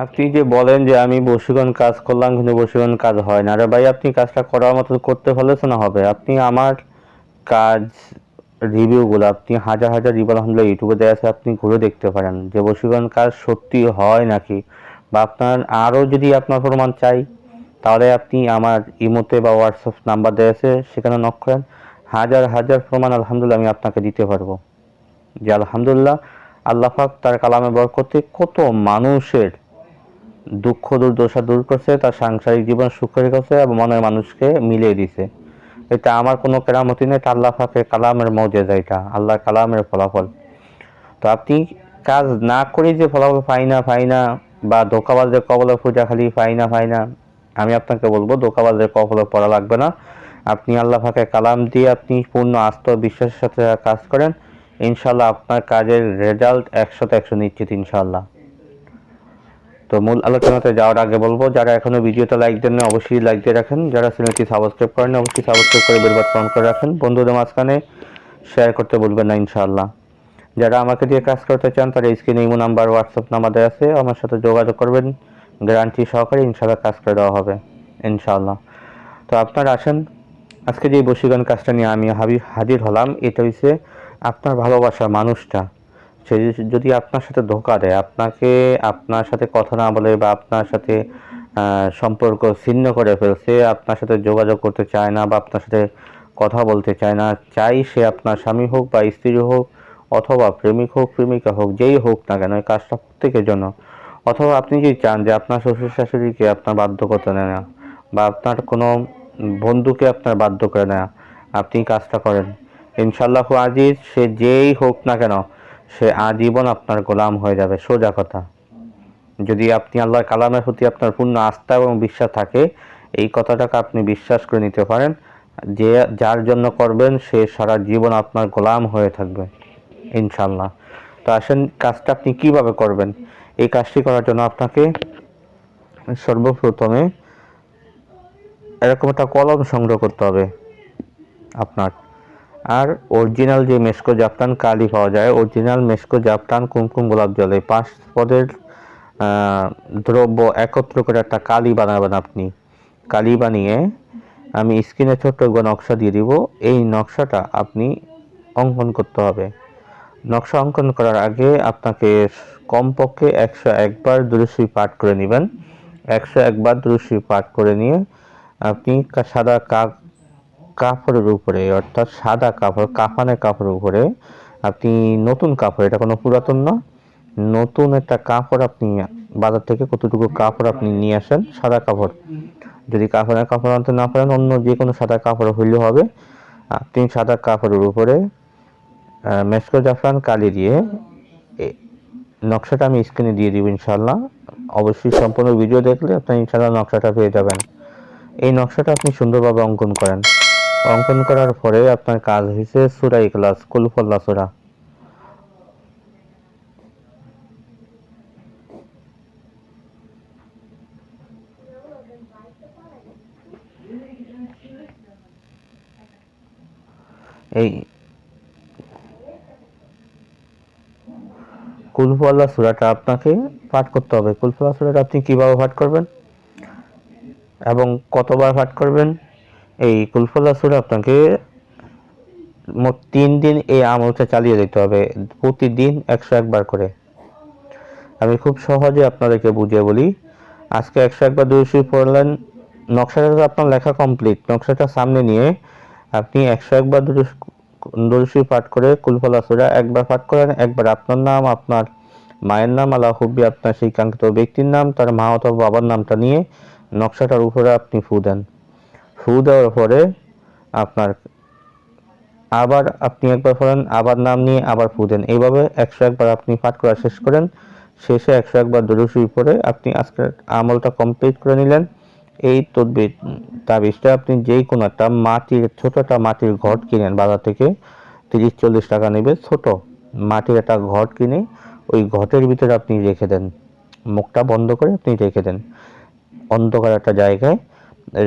আপনি যে বলেন যে আমি বশীকরণ কাজ করলাম কিন্তু বশীকরণ কাজ হয় না। আরে ভাই, আপনি কাজটা করার মতো করতে পারলে না হবে। আপনি আমার কাজ রিভিউগুলো আপনি হাজার হাজার রিভিউ আলহামদুলিল্লাহ ইউটিউবে দেওয়া আছে, আপনি ঘুরে দেখতে পারেন যে বশীকরণ কাজ সত্যি হয় নাকি। বা আপনার আরও যদি আপনার প্রমাণ চাই, তাহলে আপনি আমার ইমোতে বা হোয়াটসঅ্যাপ নাম্বার দেওয়া আছে, সেখানে নক করেন। হাজার হাজার প্রমাণ আলহামদুলিল্লাহ আমি আপনাকে দিতে পারবো যে আলহামদুলিল্লাহ আল্লাহ পাক তার কালামে বরকতে কত মানুষের দুঃখ দুর্দশা দূর করছে, তার সাংসারিক জীবন সুখের করছে এবং মনের মানুষকে মিলিয়ে দিছে। এটা আমার কোনো কেরামতি নেই, এটা আল্লাহ পাকের কালামের মজেজা, এটা আল্লাহর কালামের ফলাফল। তো আপনি কাজ না করে যে ফলাফল পাই না বা ধোঁকাবাজের কবলে পূজা খালি পাই না, আমি আপনাকে বলবো ধোঁকাবাজের কবলে পড়া লাগবে না। আপনি আল্লাহ পাকের কালাম দিয়ে আপনি পূর্ণ আস্থা বিশ্বাসের সাথে কাজ করেন, ইনশাল্লাহ আপনার কাজের রেজাল্ট 100-100 নিশ্চিত ইনশাল্লাহ। তো মূল আলোচনাতে যাওয়ার আগে বলবো, যারা এখনো ভিডিওতে লাইক দেন না অবশ্যই লাইক দিয়ে রাখেন, যারা চ্যানেলটি সাবস্ক্রাইব করেন অবশ্যই সাবস্ক্রাইব করে বেল বাটন অন করে রাখেন, বন্ধুদের মাঝখানে শেয়ার করতে ভুলবেন না ইনশাআল্লাহ। যারা আমাকে দিয়ে কাজ করতে চান তারা স্ক্রিনে ইমো নাম্বার হোয়াটসঅ্যাপ নাম্বার দেওয়া আছে, আমার সাথে যোগাযোগ করবেন, গ্যারান্টি সহকারে ইনশাআল্লাহ কাজ করে দেওয়া হবে ইনশাআল্লাহ। তো আপনারা আসেন, আজকে যে বশীকরণ কাজটা নিয়ে আমি হাজির হলাম, এটা হচ্ছে আপনার ভালোবাসার মানুষটা সে যদি আপনার সাথে ধোঁকা দেয়, আপনার সাথে কথা না বলে বা আপনার সাথে সম্পর্ক ছিন্ন করে ফেলছে, আপনার সাথে যোগাযোগ করতে চায় না বা আপনার সাথে কথা বলতে চায় না, চাই সে আপনার স্বামী হোক বা স্ত্রী হোক অথবা প্রেমিক হোক প্রেমিকা হোক, যেই হোক না কেন, এই কাজটা প্রত্যেকের জন্য। অথবা আপনি যদি চান যে আপনার শ্বশুর শাশুড়িকে আপনার বাধ্য করতে না বা আপনার কোনো বন্ধুকে আপনার বাধ্য করে না, আপনি কাজটা করেন, ইনশাল্লাহ আজিজ সে যেই হোক না কেন সে আজীবন আপনার গোলাম হয়ে যাবে। সোজা কথা, যদি আপনি আল্লাহর কালামের প্রতি আপনার পূর্ণ আস্থা এবং বিশ্বাস থাকে, এই কথাটাকে আপনি বিশ্বাস করে নিতে পারেন যে যার জন্য করবেন সে সারা জীবন আপনার গোলাম হয়ে থাকবে ইনশাল্লাহ। তো আসেন, কাজটা আপনি কিভাবে করবেন। এই কাজটি করার জন্য আপনাকে সর্বপ্রথমে এরকম একটা কলম সংগ্রহ করতে হবে আপনার। আর অরিজিনাল যে মেশকো জাফরান কালি পাওয়া যায়, অরিজিনাল মেশকো জাফরান কুমকুম গোলাপ জল, এই 5 পদের দ্রব্য একত্র করে একটা কালি বানাবেন আপনি। কালি বানিয়ে আমি স্ক্রিনে ছোট্ট নকশা দিয়ে দিব, এই নকশাটা আপনি অঙ্কন করতে হবে। নকশা অঙ্কন করার আগে আপনাকে কমপক্ষে 101 বার দুরূদ শরীফ পাঠ করে নেবেন। 101 বার দুরূদ শরীফ পাঠ করে নিয়ে আপনি সাদা কাপড়ের উপরে, অর্থাৎ সাদা কাপড়, কাফানের কাপড়ের উপরে আপনি নতুন কাপড়, এটা কোনো পুরাতন না, নতুন একটা কাপড় আপনি বাজার থেকে কতটুকু কাপড় আপনি নিয়ে আসেন, সাদা কাপড়। যদি কাফানের কাপড় আনতে না পারেন অন্য যে কোনো সাদা কাপড় হইলে হবে। আপনি সাদা কাপড়ের উপরে মেশকো জাফরান কালি দিয়ে নকশাটা আমি স্ক্রিনে দিয়ে দিব ইনশাল্লাহ। অবশ্যই সম্পূর্ণ ভিডিও দেখলে আপনি ইনশাল্লাহ নকশাটা পেয়ে যাবেন। এই নকশাটা আপনি সুন্দরভাবে অঙ্কন করেন। অঙ্কন করার পরে আপনার কাজ হয়েছে সূরা ইখলাস, কুল হুয়াল্লাহু সূরা। এই কুল হুয়াল্লাহু সূরাটা আপনাকে পাঠ করতে হবে। কুল হুয়াল্লাহু সূরাটা আপনি কিভাবে পাঠ করবেন এবং কতবার পাঠ করবেন, এই কুল হুয়াল্লাহু সূরা আপনাকে মোট 3 দিন এই আমলটা চালিয়ে যেতে হবে, প্রতিদিন 101 বার করে। আমি খুব সহজে আপনাদেরকে বুঝিয়ে বলি। আজকে 101 বার দুরূদ শরীফ পড়লেন, নকশাটা তো আপনার লেখা কমপ্লিট, নকশাটা সামনে নিয়ে আপনি 101 বার দুরূদ শরীফ পাঠ করে কুল হুয়াল্লাহু সূরা একবার পাঠ করেন, একবার আপনার নাম, আপনার মায়ের নাম, আলা হুব্বি আপনার সেই কাঙ্ক্ষিত ব্যক্তির নাম, তার মা অথবা বাবার নামটা নিয়ে নকশাটার উপরে আপনি ফু দেন। ফু দেওয়ার পরে আপনার আবার আপনি একবার পড়েন, আবার নাম নিয়ে আবার ফু দেন, এইভাবে 101 বার আপনি পাঠ করা শেষ করেন। শেষে 101 বার দুরূদ শরীফ পড়ে আপনি আজকের আমলটা কমপ্লিট করে নিলেন। এই তদবির তাবিজটা আপনি যেই কোনো একটা ছোট একটা মাটির ঘট কিনেন বাজার থেকে, 30-40 টাকা নেবে, ছোট মাটির একটা ঘট কিনে ওই ঘটের ভিতরে আপনি রেখে দেন, মুখটা বন্ধ করে আপনি রেখে দেন, অন্ধকার একটা জায়গায়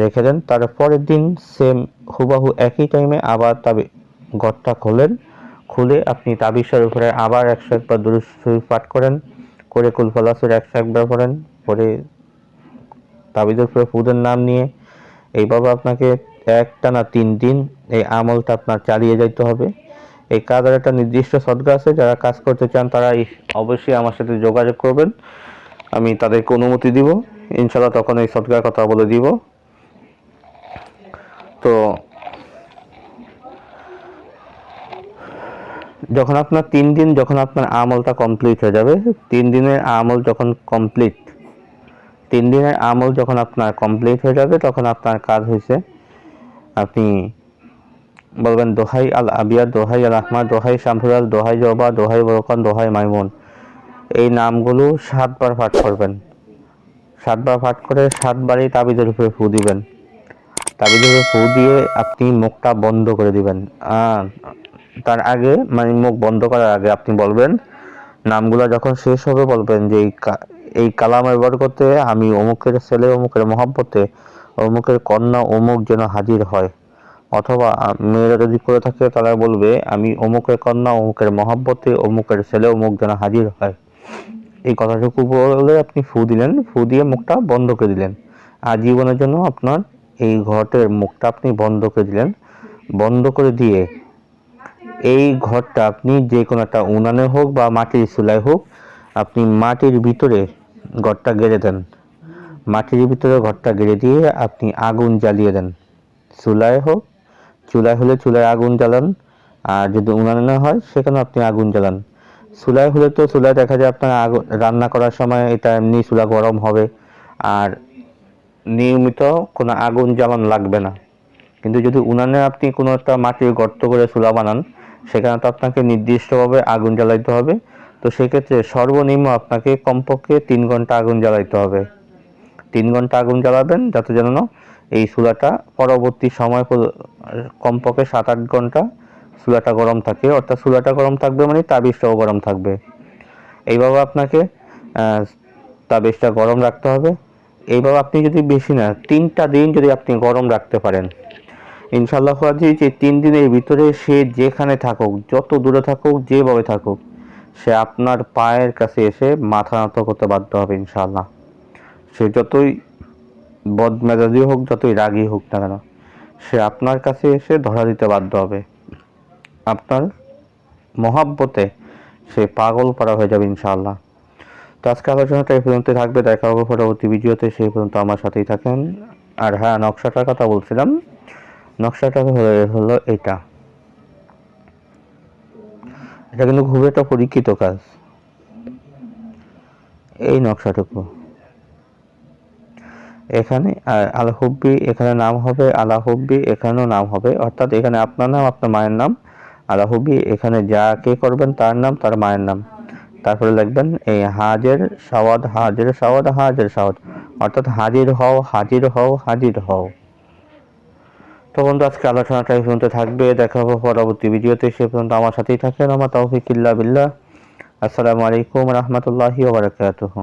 রেখে দেন। তার পরের দিন সেম হুবাহু একই টাইমে আবার তবে ঘরটা খোলেন, খুলে আপনি তাবিজের উপরে আবার 101 বার দুরূদ শরীফ পাঠ করেন, করে কুল ফালাসের 101 বার পড়েন, পরে তাবিজের উপরে ফুদের নাম নিয়ে এইভাবে আপনাকে একটানা 3 দিন এই আমলটা আপনার চালিয়ে যেতে হবে। এই কাজের একটা নির্দিষ্ট সদকা আছে, যারা কাজ করতে চান তারা অবশ্যই আমার সাথে যোগাযোগ করবেন, আমি তাদেরকে অনুমতি দিব, ইনশাআল্লাহ তখন এই সদকার কথা বলে দিব। তো যখন আপনার 3 দিন যখন আপনার আমলটা কমপ্লিট হয়ে যাবে, 3 দিনের আমল যখন কমপ্লিট 3 দিনের আমল যখন আপনার কমপ্লিট হয়ে যাবে, তখন আপনার কাজ হয়েছে আপনি বলবেন দোহাই আল আবিয়াদ, দোহাই আল আহমাদ, দোহাই শামসুল, দোহাই জবা, দোহাই বরকান, দোহাই মাইমুন, এই নামগুলো 7 বার পাঠ করবেন। 7 বার পাঠ করে 7 বারই তাবিজের উপরে ফু দিবেন। তাবিজের উপরে ফু দিয়ে আপনি মুখটা বন্ধ করে দিবেন। তার আগে মানে মুখ বন্ধ করার আগে আপনি বলবেন, নামগুলো যখন শেষ হবে বলবেন যে এই কালামের বরকতে আমি অমুকের ছেলে অমুকের মহব্বতে অমুকের কন্যা অমুক যেন হাজির হয়। অথবা মেয়েরা যদি করে থাকে তারা বলবে আমি অমুকের কন্যা অমুকের মহব্বতে অমুকের ছেলে অমুক যেন হাজির হয়। এই কথাটুকু বলে আপনি ফু দিলেন, ফু দিয়ে মুখটা বন্ধ করে দিলেন। আজীবনের জন্য আপনার এই ঘটের মুখটা আপনি বন্ধ করে দিলেন। বন্ধ করে দিয়ে এই ঘরটা আপনি যে কোনো একটা উনানে হোক বা মাটির চুলায় হোক, আপনি মাটির ভিতরে ঘরটা গেড়ে দেন। মাটির ভিতরে ঘরটা গেড়ে দিয়ে আপনি আগুন জ্বালিয়ে দেন। চুলায় হোক, চুলায় হলে চুলায় আগুন জ্বালান, আর যদি উনানে হয় সেখানে আপনি আগুন জ্বালান। চুলায় হলে তো চুলায় দেখা যায় আপনার রান্না করার সময় এটা এমনি চুলা গরম হবে, আর নিয়মিত কোনো আগুন জ্বালান লাগবে না। কিন্তু যদি উনানে আপনি কোনো একটা মাটির গর্ত করে চুলা বানান, সেখানে তো আপনাকে নির্দিষ্টভাবে আগুন জ্বালাইতে হবে। তো সেক্ষেত্রে সর্বনিম্ন আপনাকে কমপক্ষে 3 ঘন্টা আগুন জ্বালাইতে হবে। 3 ঘন্টা আগুন জ্বালাবেন, যাতে যেন এই চুলাটা পরবর্তী সময় কমপক্ষে 7-8 ঘন্টা চুলাটা গরম থাকে। অর্থাৎ চুলাটা গরম থাকবে মানে তাবিজটাও গরম থাকবে। এইভাবে আপনাকে তাবিজটা গরম রাখতে হবে। এইভাবে আপনি যদি বেশি না 3টা দিন যদি আপনি গরম রাখতে পারেন, ইনশাআল্লাহ যে 3 দিনের ভিতরে সে যেখানে থাকুক, যত দূরে থাকুক, যেভাবে থাকুক, সে আপনার পায়ের কাছে এসে মাথা নত করতে বাধ্য হবে ইনশাআল্লাহ। সে যতই বদমেজাজি হোক, যতই রাগী হোক না কেন, সে আপনার কাছে এসে ধরা দিতে বাধ্য হবে। আপনার মহাব্বতে সে পাগল পারা হয়ে যাবে ইনশাআল্লাহ। তো আজকে আলোচনাটা এই পর্যন্ত থাকবে, দেখা হবে পরবর্তী ভিডিওতে, সেই পর্যন্ত আমার সাথেই থাকেন। আর হ্যাঁ, নকশাটার কথা বলছিলাম, নকশাটা হলো এটা কিন্তু খুব একটা পরীক্ষিত কাজ। এই নকশাটুকু এখানে আল হুব্বি, এখানে নাম হবে আলা হুব্বি, এখানেও নাম হবে, অর্থাৎ এখানে আপনার নাম, আপনার মায়ের নাম, আলা হুব্বি, এখানে যাকে করবেন তার নাম, তার মায়ের নাম, তারপরে লিখবেন এই হাজের সাওয়াদ, হাজের সাওয়াদ, হাজের সাওয়াদ, অর্থাৎ হাজির হও, হাজির হও, হাজির হও। তো বন্ধু, আজকে আলোচনাটা এই পর্যন্ত থাকবে, দেখা হবে পরবর্তী ভিডিওতে, সে পর্যন্ত আমার সাথেই থাকেন। আমার তৌফিক ইল্লা বিল্লাহ। আসসালামু আলাইকুম রহমতুল্লাহি ওয়া বারাকাতুহু।